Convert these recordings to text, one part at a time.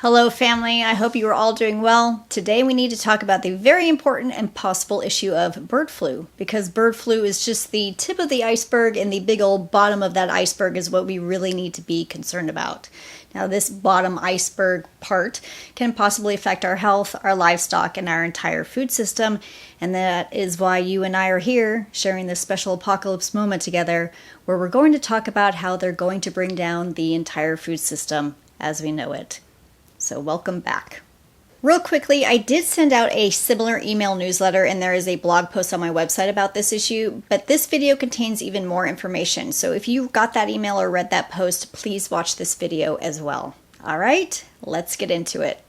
Hello family, I hope you are all doing well. Today we need to talk about the very important and possible issue of bird flu, because bird flu is just the tip of the iceberg, and the big old bottom of that iceberg is what we really need to be concerned about. Now this bottom iceberg part can possibly affect our health, our livestock, and our entire food system, and that is why you and I are here sharing this special apocalypse moment together, where we're going to talk about how they're going to bring down the entire food system as we know it. So welcome back. Real quickly, I did send out a similar email newsletter, and there is a blog post on my website about this issue, but this video contains even more information. So if you got that email or read that post, please watch this video as well. All right, let's get into it.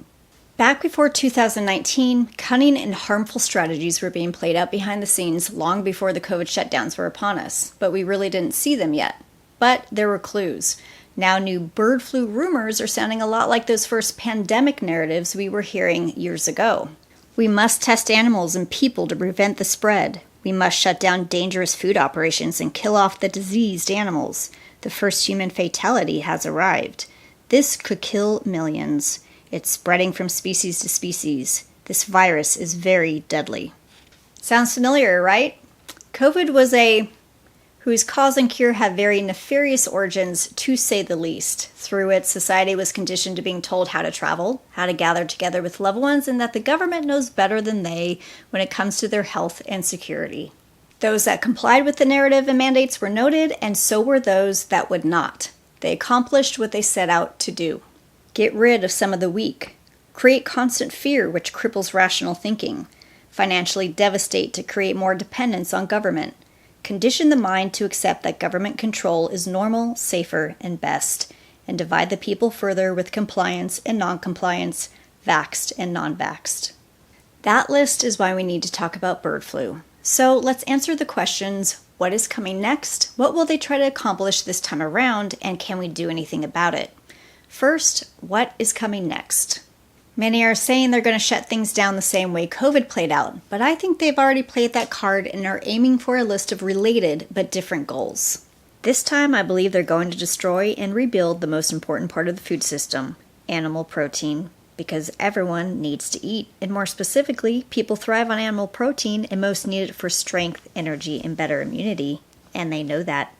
Back before 2019, cunning and harmful strategies were being played out behind the scenes long before the COVID shutdowns were upon us, but we really didn't see them yet. But there were clues. Now new bird flu rumors are sounding a lot like those first pandemic narratives we were hearing years ago. We must test animals and people to prevent the spread. We must shut down dangerous food operations and kill off the diseased animals. The first human fatality has arrived. This could kill millions. It's spreading from species to species. This virus is very deadly. Sounds familiar, right? COVID was whose cause and cure have very nefarious origins, to say the least. Through it, society was conditioned to being told how to travel, how to gather together with loved ones, and that the government knows better than they when it comes to their health and security. Those that complied with the narrative and mandates were noted, and so were those that would not. They accomplished what they set out to do. Get rid of some of the weak. Create constant fear, which cripples rational thinking. Financially devastate to create more dependence on government. Condition the mind to accept that government control is normal, safer, and best, and divide the people further with compliance and non-compliance, vaxxed and non-vaxxed. That list is why we need to talk about bird flu. So let's answer the questions: what is coming next? What will they try to accomplish this time around? And can we do anything about it? First, what is coming next? Many are saying they're going to shut things down the same way COVID played out, but I think they've already played that card and are aiming for a list of related but different goals. This time, I believe they're going to destroy and rebuild the most important part of the food system, animal protein, because everyone needs to eat, and more specifically, people thrive on animal protein and most need it for strength, energy, and better immunity, and they know that.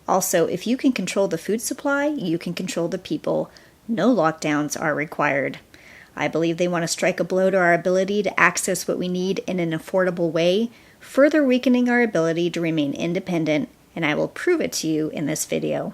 Also, if you can control the food supply, you can control the people. No lockdowns are required. I believe they want to strike a blow to our ability to access what we need in an affordable way, further weakening our ability to remain independent, and I will prove it to you in this video.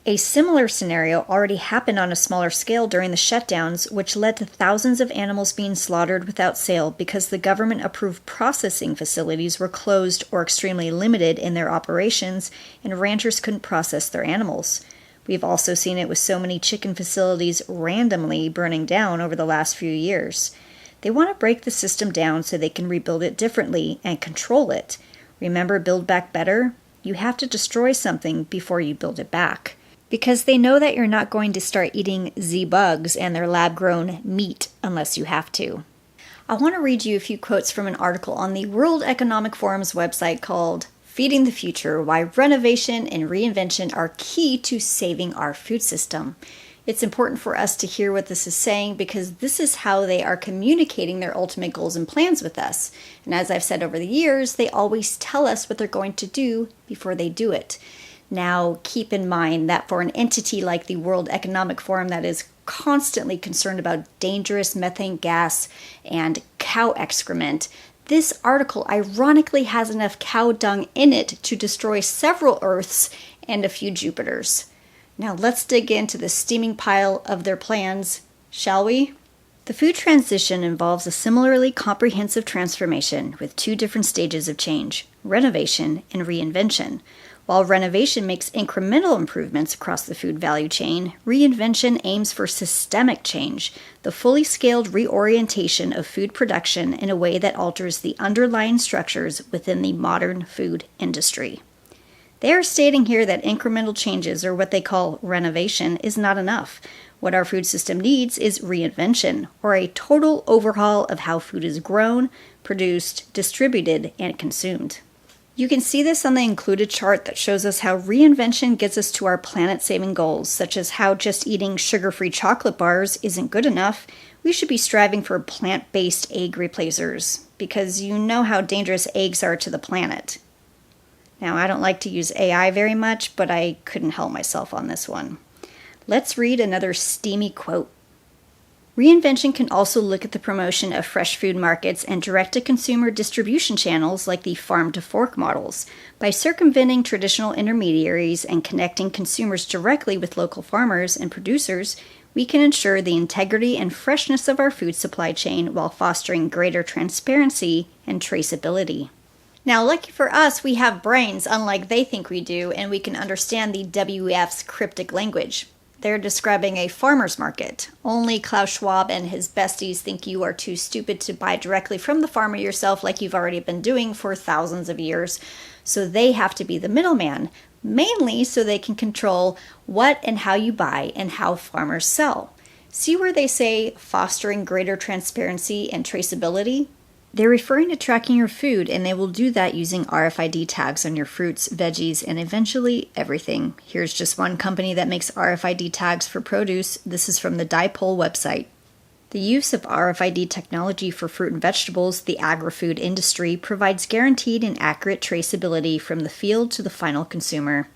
A similar scenario already happened on a smaller scale during the shutdowns, which led to thousands of animals being slaughtered without sale because the government-approved processing facilities were closed or extremely limited in their operations, and ranchers couldn't process their animals. We've also seen it with so many chicken facilities randomly burning down over the last few years. They want to break the system down so they can rebuild it differently and control it. Remember, build back better? You have to destroy something before you build it back. Because they know that you're not going to start eating Z-bugs and their lab-grown meat unless you have to. I want to read you a few quotes from an article on the World Economic Forum's website called Feeding the Future: Why Renovation and Reinvention Are Key to Saving Our Food System. It's important for us to hear what this is saying because this is how they are communicating their ultimate goals and plans with us. And as I've said over the years, they always tell us what they're going to do before they do it. Now, keep in mind that for an entity like the World Economic Forum that is constantly concerned about dangerous methane gas and cow excrement, this article ironically has enough cow dung in it to destroy several Earths and a few Jupiters. Now let's dig into the steaming pile of their plans, shall we? The food transition involves a similarly comprehensive transformation with two different stages of change: renovation and reinvention. While renovation makes incremental improvements across the food value chain, reinvention aims for systemic change, the fully scaled reorientation of food production in a way that alters the underlying structures within the modern food industry. They are stating here that incremental changes, or what they call renovation, is not enough. What our food system needs is reinvention, or a total overhaul of how food is grown, produced, distributed, and consumed. You can see this on the included chart that shows us how reinvention gets us to our planet-saving goals, such as how just eating sugar-free chocolate bars isn't good enough. We should be striving for plant-based egg replacers, because you know how dangerous eggs are to the planet. Now, I don't like to use AI very much, but I couldn't help myself on this one. Let's read another steamy quote. Reinvention can also look at the promotion of fresh food markets and direct-to-consumer distribution channels like the farm-to-fork models. By circumventing traditional intermediaries and connecting consumers directly with local farmers and producers, we can ensure the integrity and freshness of our food supply chain while fostering greater transparency and traceability. Now, lucky for us, we have brains unlike they think we do, and we can understand the WEF's cryptic language. They're describing a farmer's market. Only Klaus Schwab and his besties think you are too stupid to buy directly from the farmer yourself like you've already been doing for thousands of years. So they have to be the middleman, mainly so they can control what and how you buy and how farmers sell. See where they say fostering greater transparency and traceability? They're referring to tracking your food, and they will do that using RFID tags on your fruits, veggies, and eventually everything. Here's just one company that makes RFID tags for produce. This is from the Dipole website. The use of RFID technology for fruit and vegetables, the agri-food industry, provides guaranteed and accurate traceability from the field to the final consumer.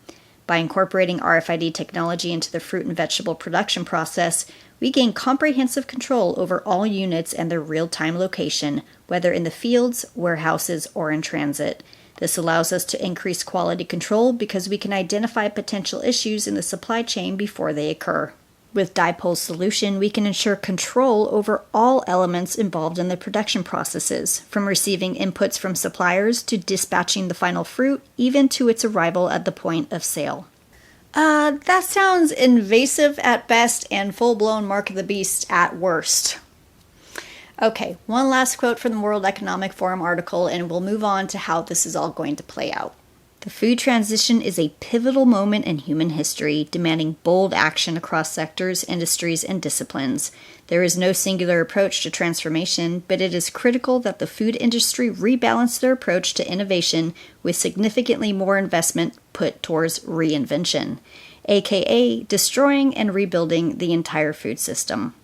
By incorporating RFID technology into the fruit and vegetable production process, we gain comprehensive control over all units and their real-time location, whether in the fields, warehouses, or in transit. This allows us to increase quality control because we can identify potential issues in the supply chain before they occur. With Dipole's solution, we can ensure control over all elements involved in the production processes, from receiving inputs from suppliers to dispatching the final fruit, even to its arrival at the point of sale. That sounds invasive at best and full-blown Mark of the Beast at worst. Okay, one last quote from the World Economic Forum article, and we'll move on to how this is all going to play out. The food transition is a pivotal moment in human history, demanding bold action across sectors, industries, and disciplines. There is no singular approach to transformation, but it is critical that the food industry rebalance their approach to innovation with significantly more investment put towards reinvention, aka destroying and rebuilding the entire food system.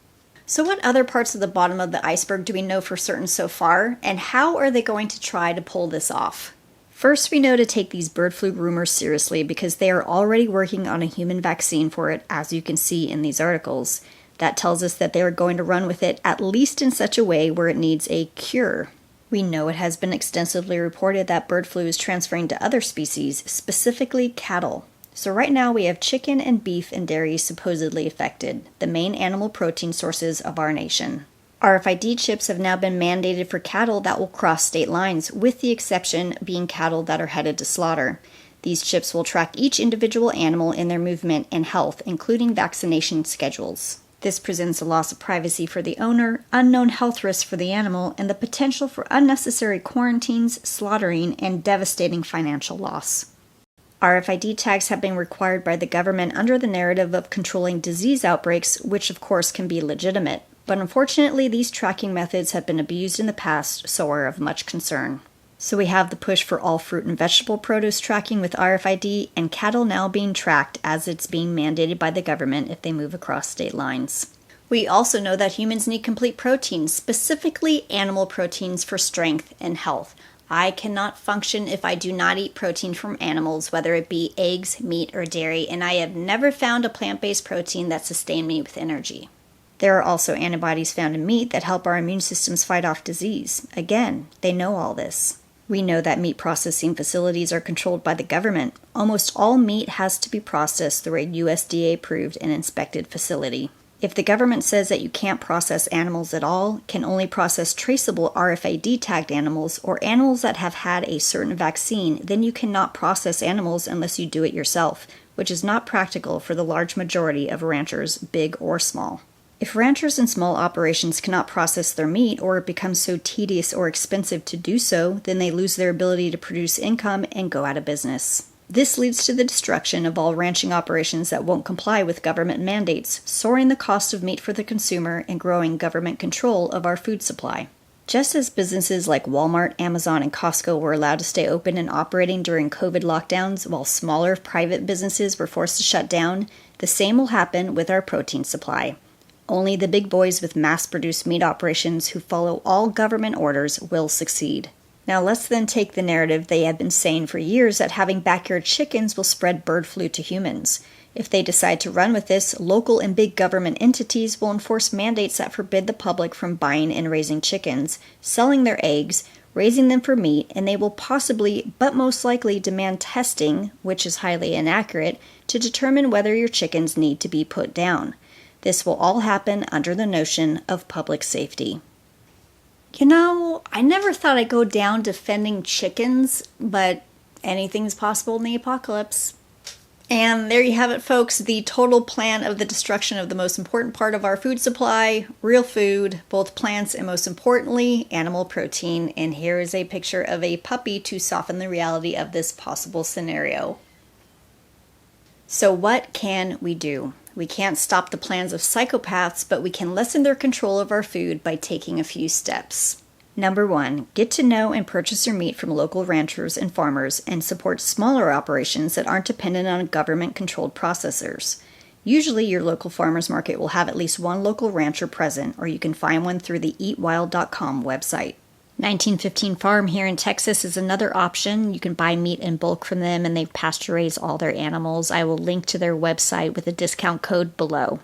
So what other parts of the bottom of the iceberg do we know for certain so far, and how are they going to try to pull this off? First, we know to take these bird flu rumors seriously because they are already working on a human vaccine for it, as you can see in these articles. That tells us that they are going to run with it, at least in such a way where it needs a cure. We know it has been extensively reported that bird flu is transferring to other species, specifically cattle. So right now we have chicken and beef and dairy supposedly affected, the main animal protein sources of our nation. RFID chips have now been mandated for cattle that will cross state lines, with the exception being cattle that are headed to slaughter. These chips will track each individual animal in their movement and health, including vaccination schedules. This presents a loss of privacy for the owner, unknown health risks for the animal, and the potential for unnecessary quarantines, slaughtering, and devastating financial loss. RFID tags have been required by the government under the narrative of controlling disease outbreaks, which of course can be legitimate. But unfortunately, these tracking methods have been abused in the past, so are of much concern. So we have the push for all fruit and vegetable produce tracking with RFID, and cattle now being tracked as it's being mandated by the government if they move across state lines. We also know that humans need complete proteins, specifically animal proteins for strength and health. I cannot function if I do not eat protein from animals, whether it be eggs, meat, or dairy, and I have never found a plant-based protein that sustained me with energy. There are also antibodies found in meat that help our immune systems fight off disease. Again, they know all this. We know that meat processing facilities are controlled by the government. Almost all meat has to be processed through a USDA-approved and inspected facility. If the government says that you can't process animals at all, can only process traceable RFID-tagged animals or animals that have had a certain vaccine, then you cannot process animals unless you do it yourself, which is not practical for the large majority of ranchers, big or small. If ranchers and small operations cannot process their meat, or it becomes so tedious or expensive to do so, then they lose their ability to produce income and go out of business. This leads to the destruction of all ranching operations that won't comply with government mandates, soaring the cost of meat for the consumer and growing government control of our food supply. Just as businesses like Walmart, Amazon, and Costco were allowed to stay open and operating during COVID lockdowns while smaller private businesses were forced to shut down, the same will happen with our protein supply. Only the big boys with mass-produced meat operations who follow all government orders will succeed. Now let's then take the narrative they have been saying for years that having backyard chickens will spread bird flu to humans. If they decide to run with this, local and big government entities will enforce mandates that forbid the public from buying and raising chickens, selling their eggs, raising them for meat, and they will possibly, but most likely, demand testing, which is highly inaccurate, to determine whether your chickens need to be put down. This will all happen under the notion of public safety. You know, I never thought I'd go down defending chickens, but anything's possible in the apocalypse. And there you have it, folks, the total plan of the destruction of the most important part of our food supply, real food, both plants and most importantly, animal protein. And here is a picture of a puppy to soften the reality of this possible scenario. So what can we do? We can't stop the plans of psychopaths, but we can lessen their control of our food by taking a few steps. Number 1, get to know and purchase your meat from local ranchers and farmers and support smaller operations that aren't dependent on government-controlled processors. Usually your local farmers market will have at least one local rancher present, or you can find one through the eatwild.com website. 1915 Farm here in Texas is another option. You can buy meat in bulk from them and they pasture raise all their animals. I will link to their website with a discount code below.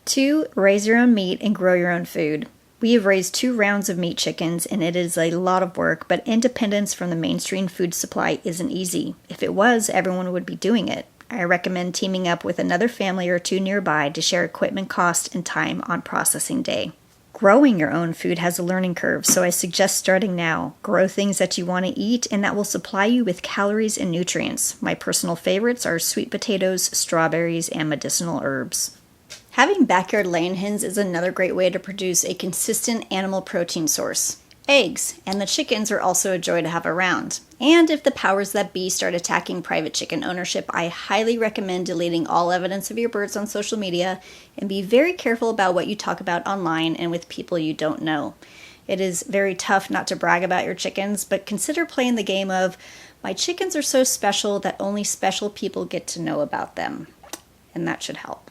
2, raise your own meat and grow your own food. We have raised 2 rounds of meat chickens, and it is a lot of work, but independence from the mainstream food supply isn't easy. If it was, everyone would be doing it. I recommend teaming up with another family or 2 nearby to share equipment cost and time on processing day. Growing your own food has a learning curve, so I suggest starting now. Grow things that you want to eat, and that will supply you with calories and nutrients. My personal favorites are sweet potatoes, strawberries, and medicinal herbs. Having backyard laying hens is another great way to produce a consistent animal protein source. Eggs, and the chickens are also a joy to have around. And if the powers that be start attacking private chicken ownership, I highly recommend deleting all evidence of your birds on social media and be very careful about what you talk about online and with people you don't know. It is very tough not to brag about your chickens, but consider playing the game of, my chickens are so special that only special people get to know about them. And that should help.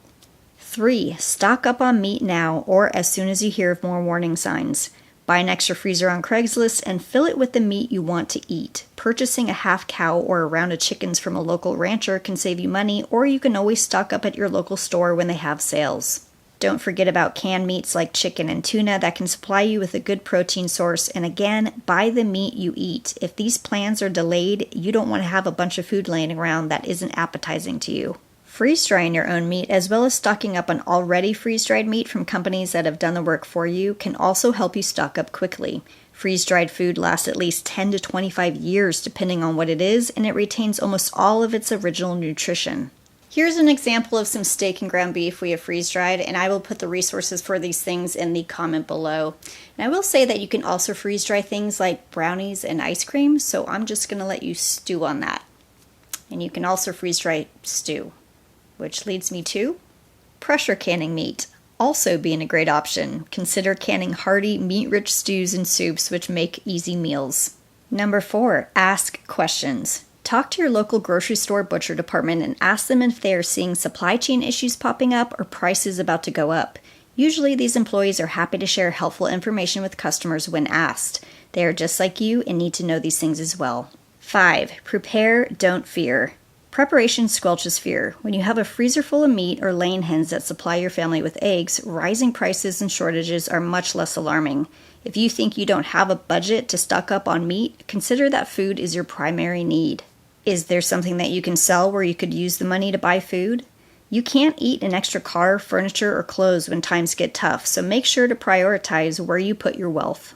3, stock up on meat now or as soon as you hear of more warning signs. Buy an extra freezer on Craigslist and fill it with the meat you want to eat. Purchasing a half cow or a round of chickens from a local rancher can save you money, or you can always stock up at your local store when they have sales. Don't forget about canned meats like chicken and tuna that can supply you with a good protein source, and again, buy the meat you eat. If these plans are delayed, you don't want to have a bunch of food laying around that isn't appetizing to you. Freeze-drying your own meat, as well as stocking up on already freeze-dried meat from companies that have done the work for you, can also help you stock up quickly. Freeze-dried food lasts at least 10 to 25 years depending on what it is, and it retains almost all of its original nutrition. Here's an example of some steak and ground beef we have freeze-dried, and I will put the resources for these things in the comment below. And I will say that you can also freeze-dry things like brownies and ice cream, so I'm just going to let you stew on that. And you can also freeze-dry stew. Which leads me to pressure canning meat, also being a great option. Consider canning hearty, meat-rich stews and soups, which make easy meals. Number 4, ask questions. Talk to your local grocery store butcher department and ask them if they are seeing supply chain issues popping up or prices about to go up. Usually these employees are happy to share helpful information with customers when asked. They are just like you and need to know these things as well. 5, prepare, don't fear. Preparation squelches fear. When you have a freezer full of meat or laying hens that supply your family with eggs, rising prices and shortages are much less alarming. If you think you don't have a budget to stock up on meat, consider that food is your primary need. Is there something that you can sell where you could use the money to buy food? You can't eat an extra car, furniture, or clothes when times get tough, so make sure to prioritize where you put your wealth.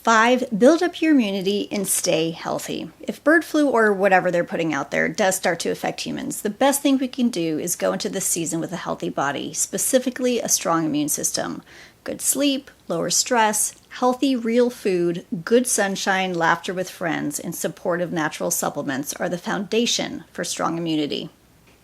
5, build up your immunity and stay healthy. If bird flu or whatever they're putting out there does start to affect humans, the best thing we can do is go into this season with a healthy body, specifically a strong immune system. Good sleep, lower stress, healthy real food, good sunshine, laughter with friends, and supportive natural supplements are the foundation for strong immunity.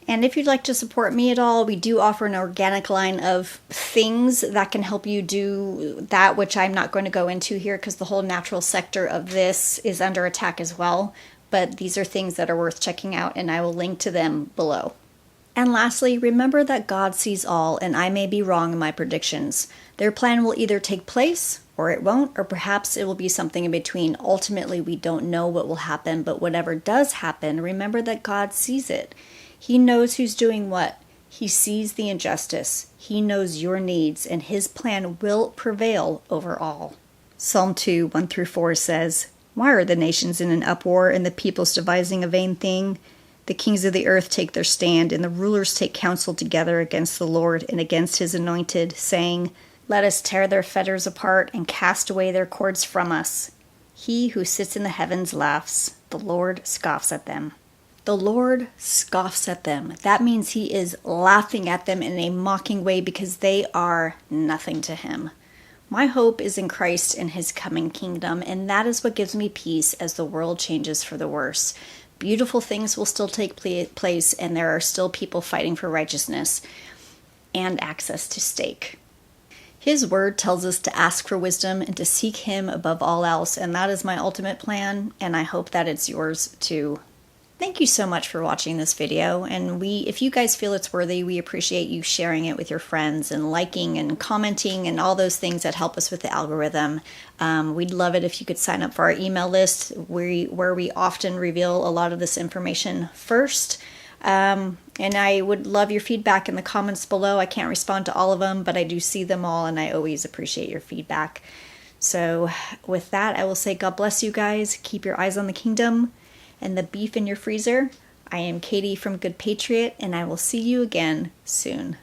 And if you'd like to support me at all, we do offer an organic line of things that can help you do that, which I'm not going to go into here because the whole natural sector of this is under attack as well. But these are things that are worth checking out, and I will link to them below. And lastly, remember that God sees all, and I may be wrong in my predictions. Their plan will either take place, or it won't, or perhaps it will be something in between. Ultimately, we don't know what will happen, but whatever does happen, remember that God sees it. He knows who's doing what. He sees the injustice. He knows your needs, and His plan will prevail over all. Psalm 2, 1-4 says, "Why are the nations in an uproar, and the peoples devising a vain thing? The kings of the earth take their stand, and the rulers take counsel together against the Lord and against His anointed, saying, Let us tear their fetters apart and cast away their cords from us. He who sits in the heavens laughs. The Lord scoffs at them." The Lord scoffs at them. That means He is laughing at them in a mocking way because they are nothing to Him. My hope is in Christ and His coming kingdom, and that is what gives me peace as the world changes for the worse. Beautiful things will still take place, and there are still people fighting for righteousness and access to stake. His word tells us to ask for wisdom and to seek Him above all else, and that is my ultimate plan, and I hope that it's yours too. Thank you so much for watching this video, and if you guys feel it's worthy, we appreciate you sharing it with your friends and liking and commenting and all those things that help us with the algorithm. We'd love it if you could sign up for our email list where we often reveal a lot of this information first. And I would love your feedback in the comments below. I can't respond to all of them, but I do see them all, and I always appreciate your feedback. So with that, I will say God bless you guys. Keep your eyes on the kingdom and the beef in your freezer. I am Katie from Good Patriot, and I will see you again soon.